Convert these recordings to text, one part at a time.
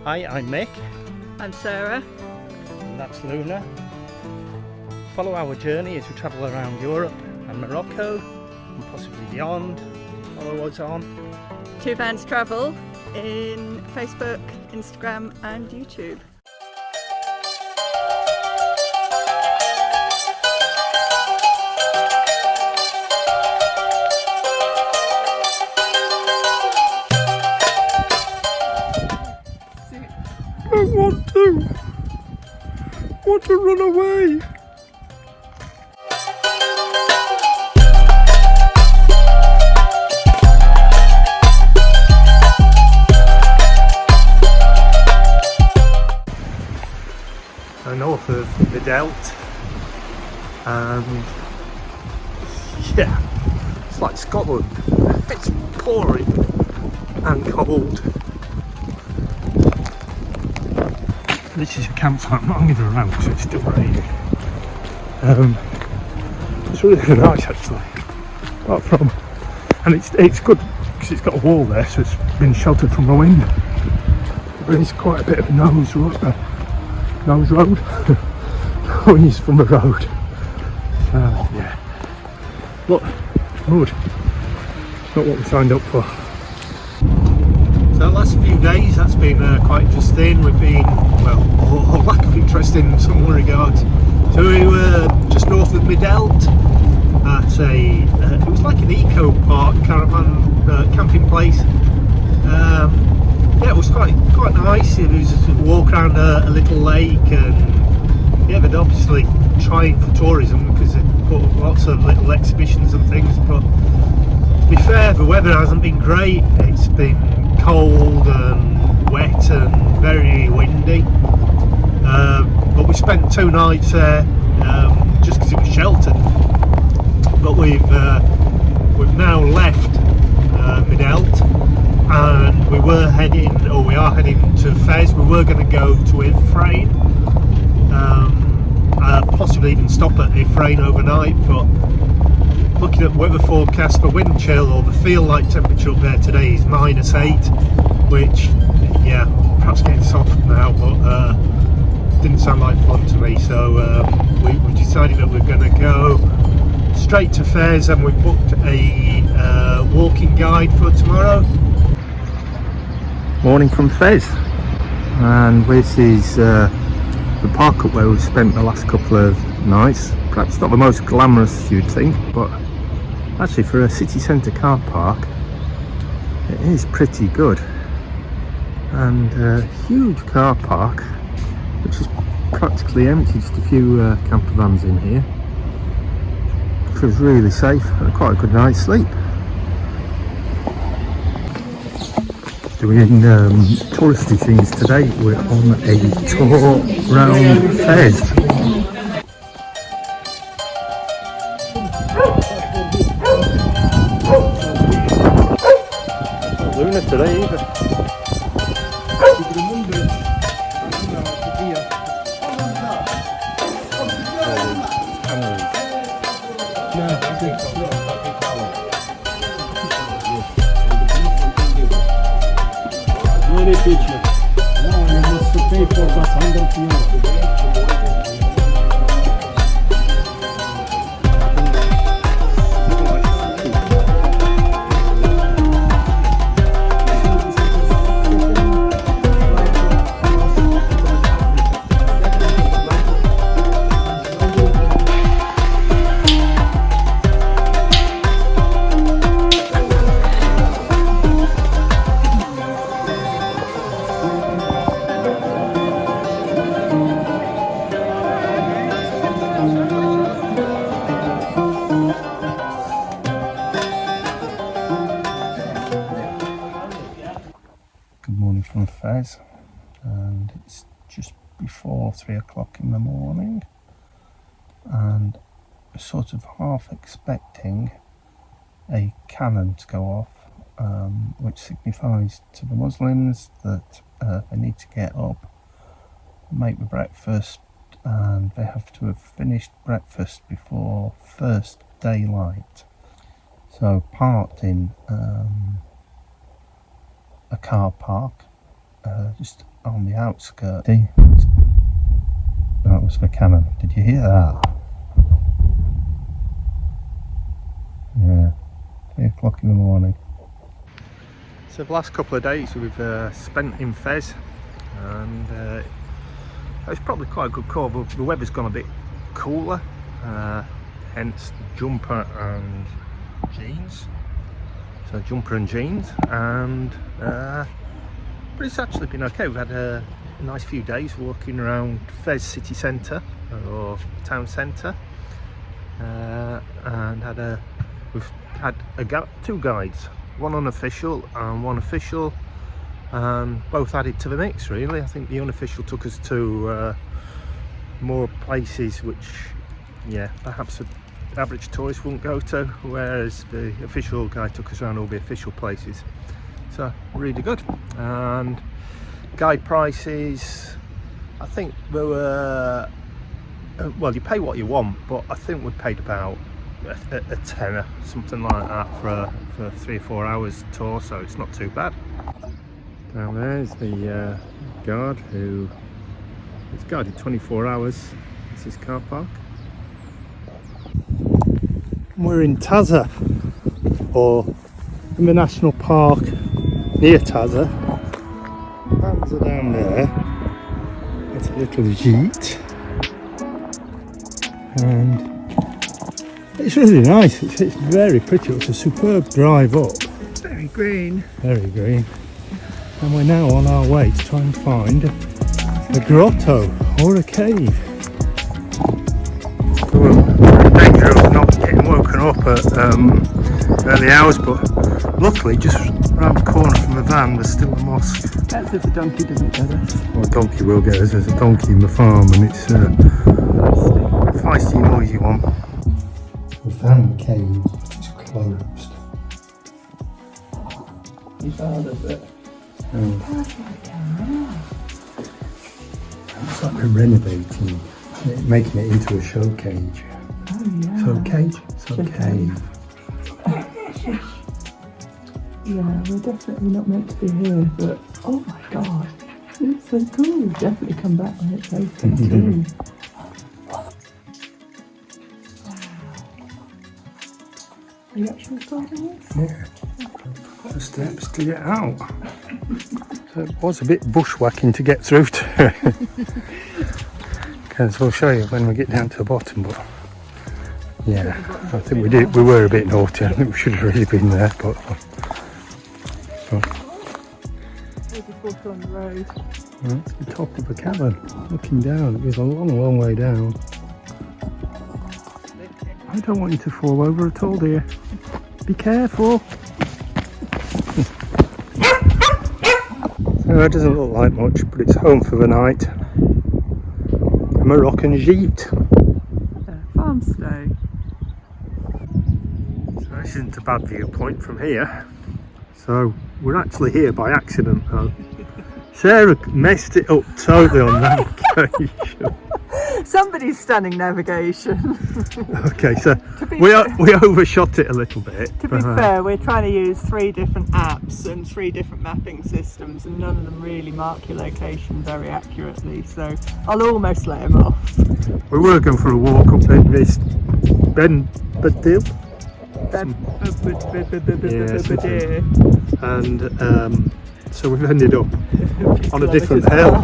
Hi, I'm Mick. I'm Sarah. And that's Luna. Follow our journey as we travel around Europe and Morocco and possibly beyond. Follow us on Two Vans Travel in Facebook, Instagram and YouTube. I want to run away. So north of Midelt, and yeah, it's like Scotland. It's pouring and cold. This is a campsite. I'm not hanging around because it's still raining. It's really nice actually. Apart from, and it's good because it's got a wall there, so it's been sheltered from the wind. But it's quite a bit of a nose road when it's from the road. So yeah, look, mud. Not what we signed up for. So the last few days that's been quite interesting. We've been, well, or lack of interest in some regards. So we were just north of Midelt at it was like an eco park caravan camping place. Yeah, it was quite nice. It was just a walk around a little lake, and yeah, but obviously trying for tourism because they've got lots of little exhibitions and things. But to be fair, the weather hasn't been great. It's been cold and wet and very windy, but we spent 2 nights there just because it was sheltered. But we've now left Midelt, and we are heading to Fez. We were going to go to Ifrane, possibly even stop at Ifrane overnight, but looking at weather forecast for wind chill, or the feel like temperature up there today is -8, which, yeah, perhaps getting soft now, but didn't sound like fun to me. So we decided that we're going to go straight to Fez, and we booked a walking guide for tomorrow. Morning from Fez, and this is the park up where we've spent the last couple of nights. Perhaps not the most glamorous you'd think, but actually for a city centre car park it is pretty good. And a huge car park which is practically empty, just a few campervans in here. Feels really safe and quite a good night's sleep. Doing touristy things today. We're on a tour round Fez. Luna today either. Picture. Now you must pay for that 100 euro. From Fez, and it's just before 3 o'clock in the morning, and we're sort of half expecting a cannon to go off, which signifies to the Muslims that they need to get up, make the breakfast, and they have to have finished breakfast before first daylight. So parked in a car park just on the outskirts. See? That was the cannon. Did you hear that? Yeah, 3 o'clock in the morning. So the last couple of days we've spent in Fez, and it's probably quite a good call, but the weather's gone a bit cooler, hence jumper and jeans. So jumper and jeans, and but it's actually been okay. We've had a nice few days walking around Fez city centre or town centre, and we've had two guides, one unofficial and one official, and both added to the mix really. I think the unofficial took us to more places which, yeah, perhaps the average tourist wouldn't go to, whereas the official guide took us around all the official places. So really good. And guide prices, I think they were, well, you pay what you want, but I think we paid about a tenner, something like that, for 3 or 4 hours tour, so it's not too bad. Down there is the guard who is guided 24 hours. This is car park. We're in Taza, or in the national park near Taza. Vans are down there. It's a little jeet, and it's really nice. It's very pretty. It's a superb drive up. Very green. Very green. And we're now on our way to try and find a grotto or a cave. So we're in danger of not getting woken up at early hours, but luckily just around the corner from the van there's still a mosque. That's if the donkey doesn't get us. Well, a donkey will get us. There's a donkey in the farm, and it's a feisty, noisy one. The van cave is closed. You found us it. It's like we're renovating, making it into a show cage. Oh yeah. So cage, so cave. Yeah, we're definitely not meant to be here, but oh my god, it's so cool. We've definitely come back when it's open too. Are you actually recording this? Yeah. The steps to get out. So it was a bit bushwhacking to get through to. Because we'll show you when we get down to the bottom, but yeah, I think we did. We were a bit naughty. I think we should have really been there, but. There's a water on the road. That's the top of the cavern, looking down. It was a long, long way down. I don't want you to fall over at all, dear. Be careful. So it doesn't look like much, but it's home for the night. A Moroccan gîte. Farm stay. So this isn't a bad viewpoint from here. So we're actually here by accident though. Sarah messed it up totally on navigation. Somebody's stunning navigation. Okay, so we overshot it a little bit. To be fair, we're trying to use 3 different apps and 3 different mapping systems, and none of them really mark your location very accurately, so I'll almost let him off. We were going for a walk up in this Midelt. And so we've ended up on a different hill.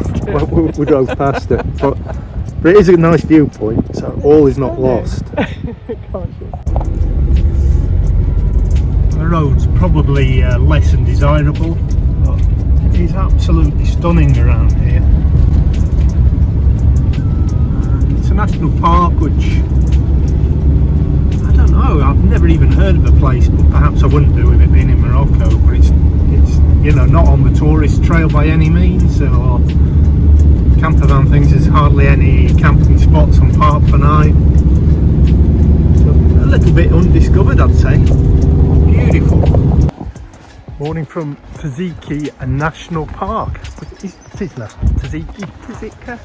We drove past it, but it is a nice viewpoint, so all is not lost. The road's probably less than desirable, but it is absolutely stunning around here. It's a national park which, I don't know, I've never even heard of the place, but perhaps I wouldn't do with it being in Morocco, but it's you know, not on the tourist trail by any means, or campervan things. There's hardly any camping spots on park for night, so a little bit undiscovered, I'd say. Beautiful. Morning from Tazekka National Park. Is it national? Tazekka,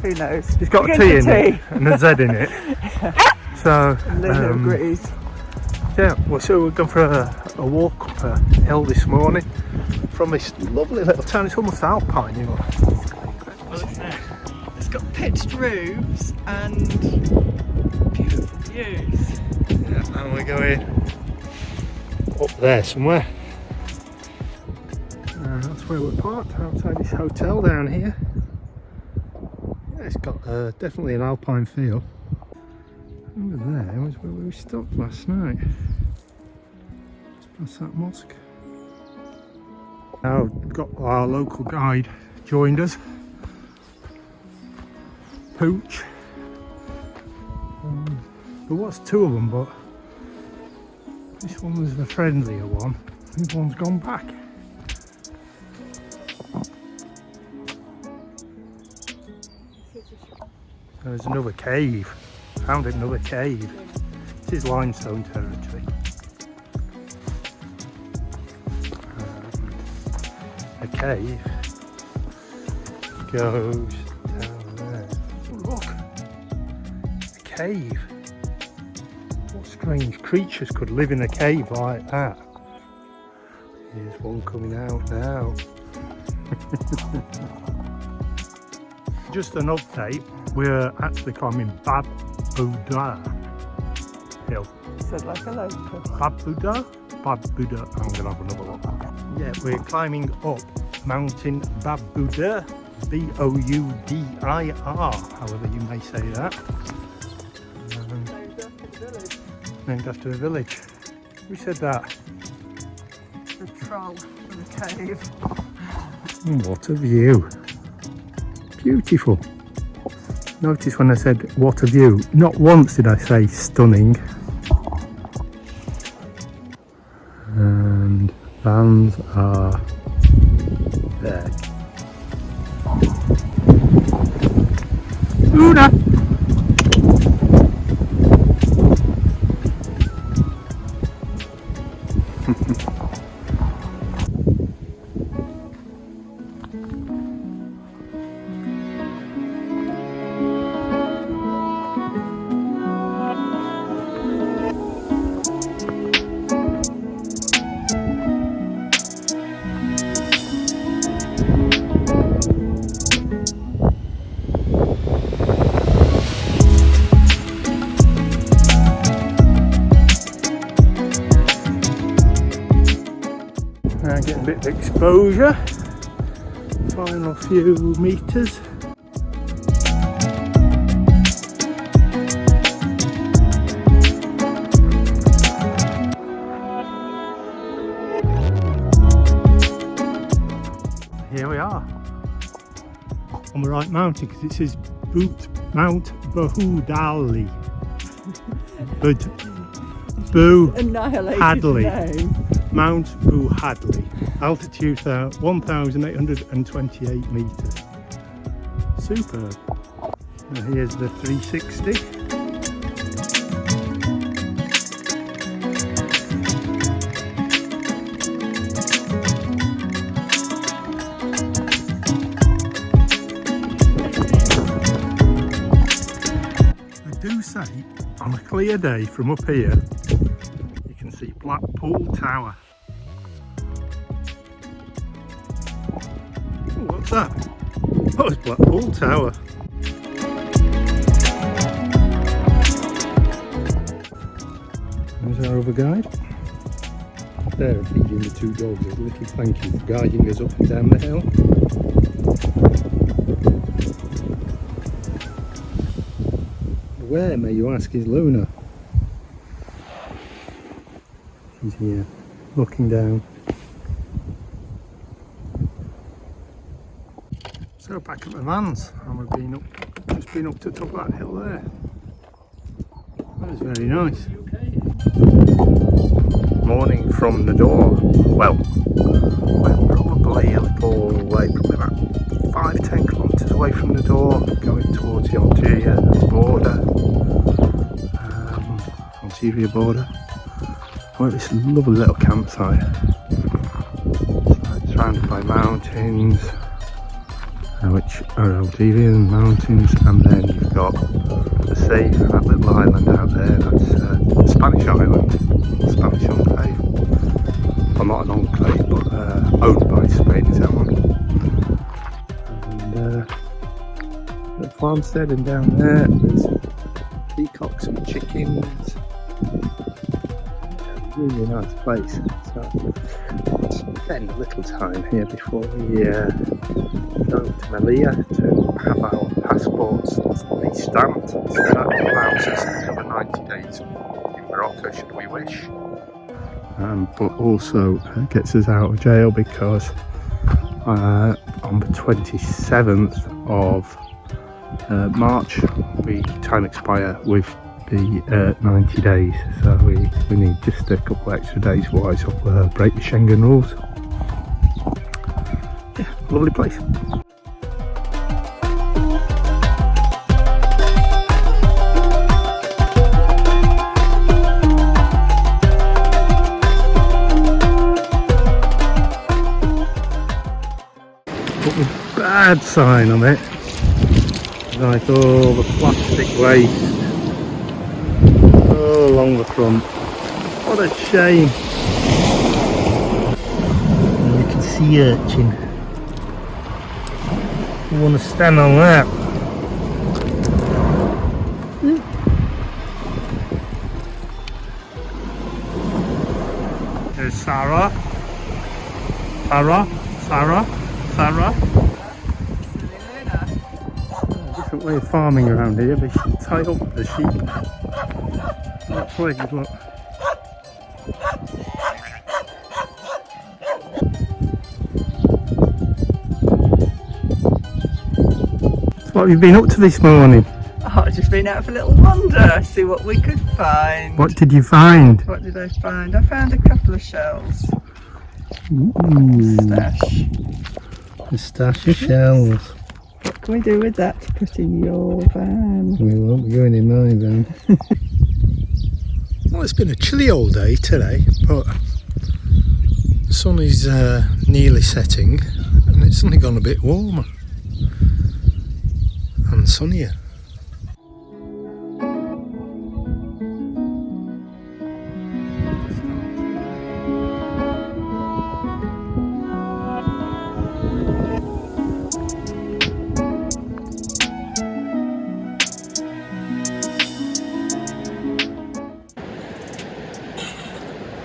who knows? It's got a T in it and a Z in it. So Lino agrees. yeah, well, so we're going for a walk up a hill this morning. from this lovely little town. It's almost alpine, you know. It's got pitched roofs and beautiful views. Yeah, and we're going up there somewhere. That's where we're parked, outside this hotel down here. Yeah, it's got definitely an alpine feel. Over there was where we stopped last night. Just past that mosque. Now we've got our local guide joined us. Pooch. There was two of them, but this one was the friendlier one. This one's gone back. There's another cave. Found another cave. This is limestone territory. A cave goes down there. Oh, look! A cave. What strange creatures could live in a cave like that? Here's one coming out now. Just an update. We're actually climbing Bab Buddha hill. Said like a local. Bab Buddha? Bab Buddha. I'm going to have another look. Yeah, we're climbing up Mountain Bab Buddha. B-O-U-D-I-R, however you may say that. Named after a village. We said that. The troll from the cave. What a view. Beautiful. Notice when I said what a view, not once did I say stunning. And vans are there. Luna! Getting a bit of exposure. Final few meters. Here we are on the right mountain, because it says Mount Bahudali. But Boo Hadley. Mount Boo Hadley. Altitude 1,828 metres. Superb. Now here's the 360. I do say, on a clear day from up here, you can see Blackpool Tower. Oh, what's that? Oh, it's Blackpool Tower. There's our other guide. There, feeding the two dogs. A little thank you for guiding us up and down the hill. Where, may you ask, is Luna? She's here, looking down. So back at the vans, and we've been up, just been up to the top of that hill there. That was very nice. Morning from Nador. Well, we're probably a little way, probably about 5-10 kilometres away from Nador, going towards the Algeria border. Algeria border. Oh, this lovely little campsite. It's surrounded by mountains, which are Algerian mountains, and then you've got the sea, that little island out there, that's Spanish island, Spanish enclave. well, not an enclave, but owned by Spain, is that one. And the farmstead, and down there there's peacocks and chickens. Really nice place. So let's spend a little time here before we go to Melilla to have our passports re-stamped. So that allows us another 90 days in Morocco should we wish. But also gets us out of jail because on the 27th of March we time expire with the 90 days, so we need just a couple extra days, otherwise we'll break the Schengen rules. Yeah, lovely place. Put the bad sign on it, like all the plastic waste along the front. What a shame. And you can see urchin. You want to stand on that. There's Sarah. Different way of farming around here. They tie up the sheep. That's way good luck. So what have you been up to this morning? Oh, I've just been out for a little wander, see what we could find. What did you find? What did I find? I found a couple of shells. Stash. A stash of shells. What can we do with that to put in your van? We won't be going in my van. Well, it's been a chilly old day today, but the sun is nearly setting and it's suddenly gone a bit warmer and sunnier.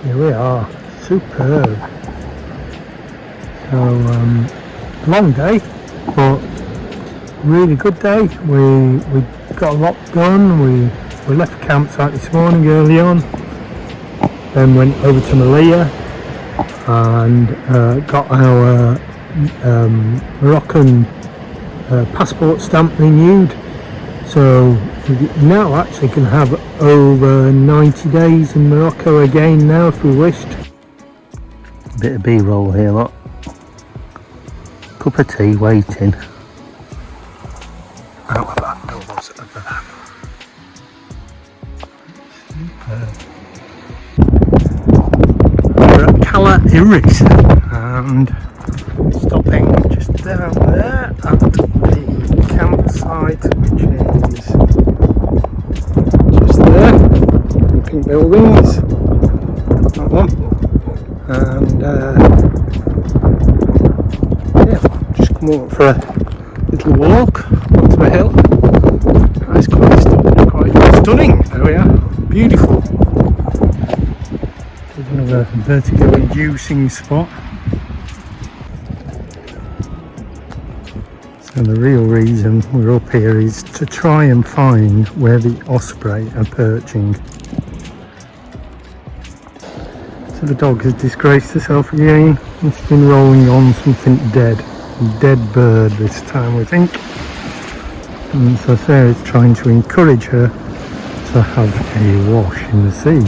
Here we are, superb. So, long day, but really good day. We got a lot done. We left the campsite this morning early on, then went over to Melilla and got our Moroccan passport stamp renewed. So we now actually can have over 90 days in Morocco again now if we wished. Bit of B-roll here, look. Cup of tea waiting. Out the back doors of the van. We're at Cala Iris and stopping just down there at the campsite, which is just there, the pink buildings, that one, and yeah, just come over for a little walk onto the hill. It's quite stunning. There we are, beautiful. There's another vertigo inducing spot. And the real reason we're up here is to try and find where the osprey are perching. So the dog has disgraced herself again. It's been rolling on something dead. A dead bird this time, we think. And so Sarah's trying to encourage her to have a wash in the sea.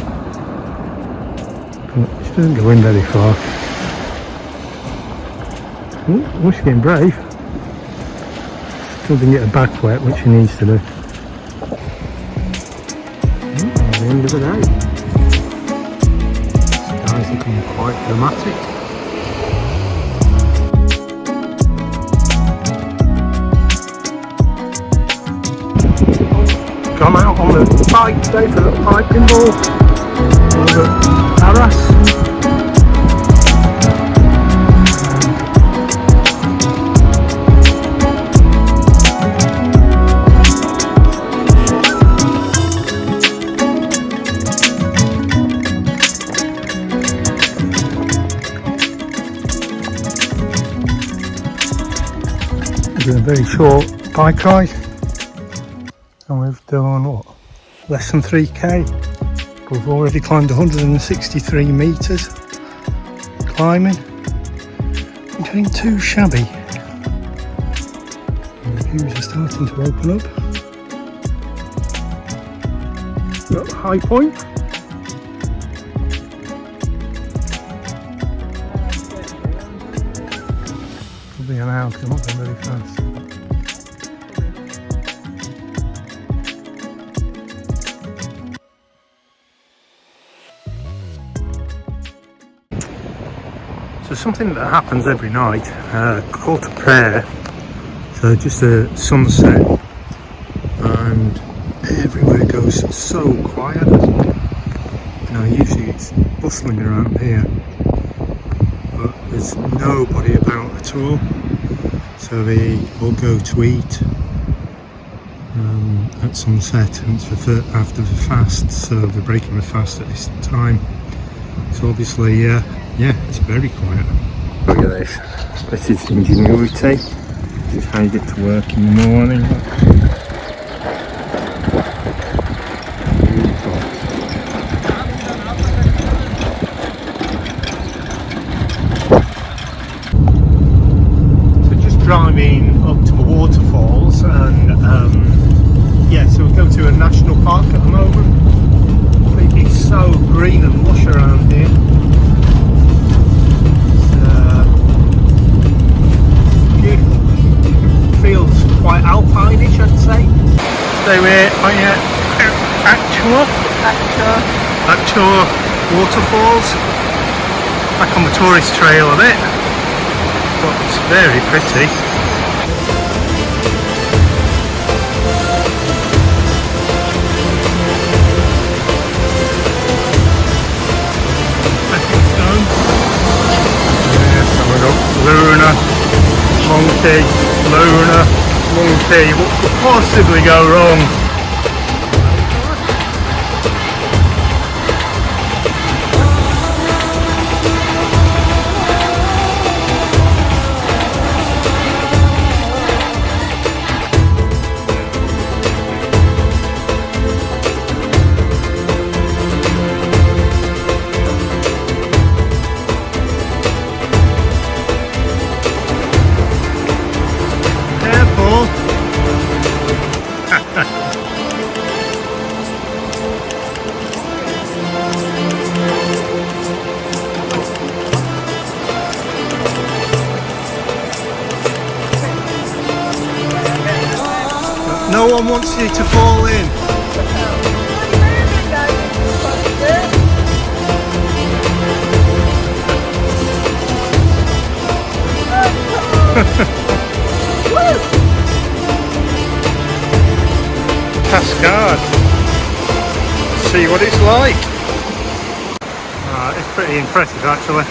But she doesn't go in very far. Oh, she's getting brave. Still didn't get her back wet, which she needs to do. At the end of the day. Skies looking quite dramatic. Gone out on the bike today for a little piping ball. Over Arras. We're doing a very short bike ride, and we've done what? Less than 3k. We've already climbed 163 metres. Climbing. Not doing too shabby. And the views are starting to open up. Got the high point. Probably an hour because I'm not going very fast. So something that happens every night, call to prayer, so just a sunset, and everywhere goes so quiet. You know, usually it's bustling around here, but there's nobody about at all. So they all go to eat at sunset, and it's after the fast, so they're breaking the fast at this time. So obviously, yeah, it's very quiet. Look at this. This is ingenuity. This is how you get to work in the morning. Beautiful. So just driving up to the waterfalls, and yeah, so we've come to a national park at the moment. It's so green and lush around here. Beautiful. Feels quite alpine-ish, I'd say. So we're on Akchour waterfalls. Back on the tourist trail a bit, but it's very pretty. Luna, monkey, Luna, monkey. What could possibly go wrong? No one wants you to fall in. Cascade. See what it's like. It's pretty impressive actually.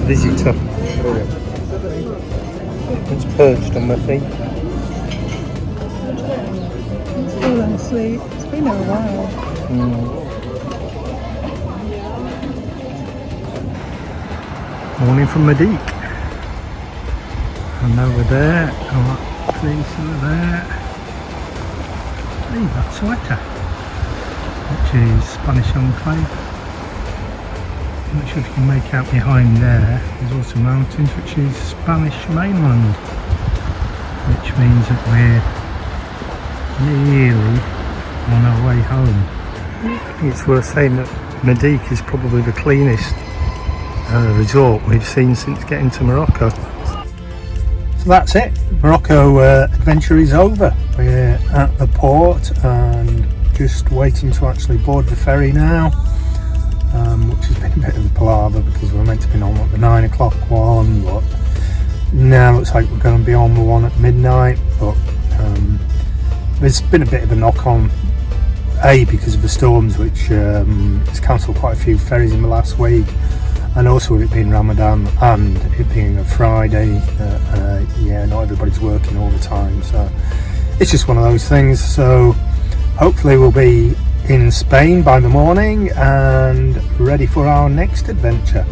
Visitor. It's perched on my feet. It's fallen asleep. It's been there a while. Morning from Midelt. And over there, and that place over there. see that's Tazekka, which is Spanish enclave. I'm not sure if you can make out behind there. There's also mountains, which is Spanish mainland, which means that we're nearly on our way home. I think it's worth saying that Midelt is probably the cleanest resort we've seen since getting to Morocco. So that's it, Morocco adventure is over. We're at the port and just waiting to actually board the ferry now, which has been a bit of a palaver because we were meant to be on the 9 o'clock one, but now looks like we're going to be on the one at midnight. But there's been a bit of a knock on, because of the storms, which has cancelled quite a few ferries in the last week, and also with it being Ramadan and it being a Friday, not everybody's working all the time, so it's just one of those things. So hopefully we'll be in Spain by the morning and ready for our next adventure.